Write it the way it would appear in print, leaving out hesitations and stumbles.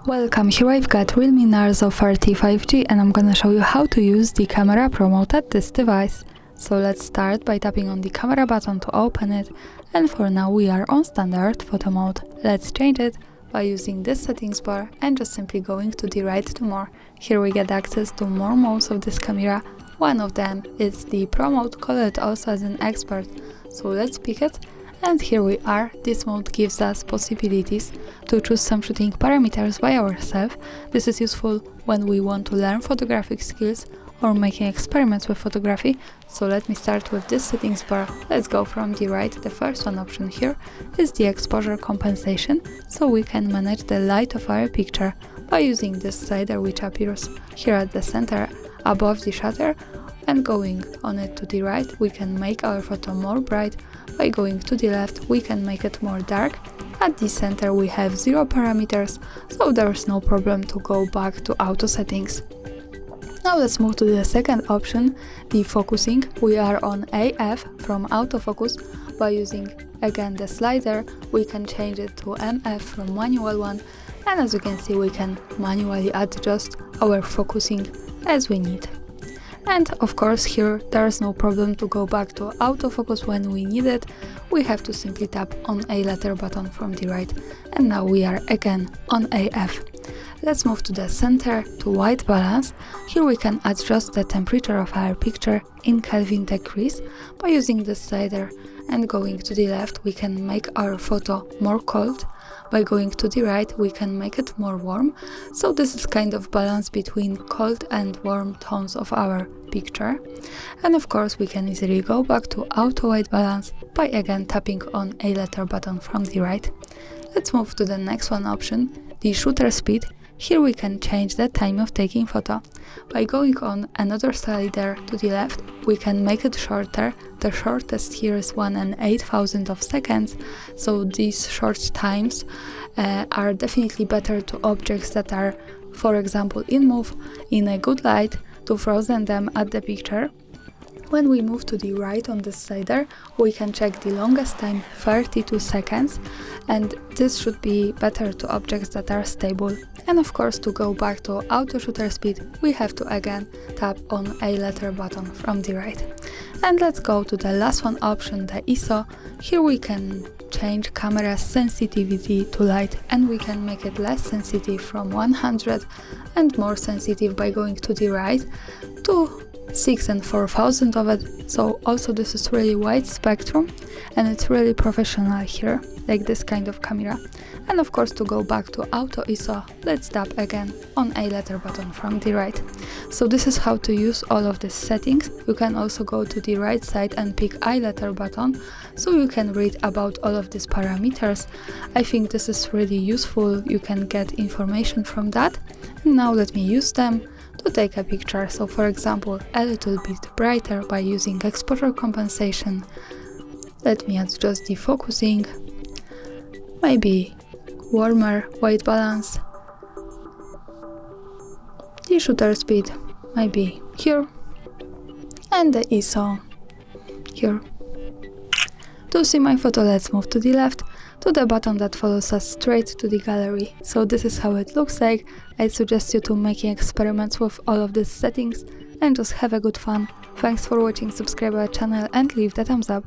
Welcome, here I've got REALME Narzo 35G and I'm gonna show you how to use the camera promote at this device. So let's start by tapping on the camera button to open it, and for now we are on standard photo mode. Let's change it by using this settings bar and just simply going to the right to more. Here we get access to more modes of this camera. One of them is the Pro mode, call it also as an expert. So let's pick it. And here we are. This mode gives us possibilities to choose some shooting parameters by ourselves. This is useful when we want to learn photographic skills or making experiments with photography. So let me start with this settings bar. Let's go from the right. The first one option here is the exposure compensation, so we can manage the light of our picture by using this slider which appears here at the center above the shutter, and going on it to the right we can make our photo more bright. By going to the left we can make it more dark. At the center we have 0 parameters, so there's no problem to go back to auto settings. Now let's move to the second option, the focusing. We are on AF from autofocus. By using again the slider we can change it to MF from manual one, and as you can see we can manually adjust our focusing as we need. And of course here there's no problem to go back to autofocus when we need it. We have to simply tap on a letter button from the right, and now we are again on AF. Let's move to the center, to white balance. Here we can adjust the temperature of our picture in Kelvin degrees by using the slider, and going to the left we can make our photo more cold. By going to the right we can make it more warm, so this is kind of balance between cold and warm tones of our picture. And of course we can easily go back to auto white balance by again tapping on a letter button from the right. Let's move to the next one option, the shutter speed. Here we can change the time of taking photo. By going on another slider to the left we can make it shorter. The shortest here is 1/8000 of seconds, so these short times are definitely better to objects that are, for example, in a good light, to frozen them at the picture. When we move to the right on this slider we can check the longest time, 32 seconds, and this should be better to objects that are stable. And of course to go back to auto shutter speed we have to again tap on a letter button from the right. And let's go to the last one option, the ISO. Here we can change camera's sensitivity to light, and we can make it less sensitive from 100 and more sensitive by going to the right to 6 and 4,000 of it. So also this is really wide spectrum and it's really professional here, like this kind of camera. And of course to go back to auto ISO, let's tap again on a letter button from the right. So this is how to use all of these settings. You can also go to the right side and pick a letter button, so you can read about all of these parameters. I think this is really useful, you can get information from that. And now let me use them to take a picture. So for example, a little bit brighter by using exposure compensation. Let me adjust the focusing, maybe warmer white balance, the shutter speed maybe here, and the ISO here. To see my photo let's move to the left, to the button that follows us straight to the gallery. So this is how it looks like. I suggest you to making experiments with all of these settings and just have a good fun. Thanks for watching, subscribe our channel and leave the thumbs up.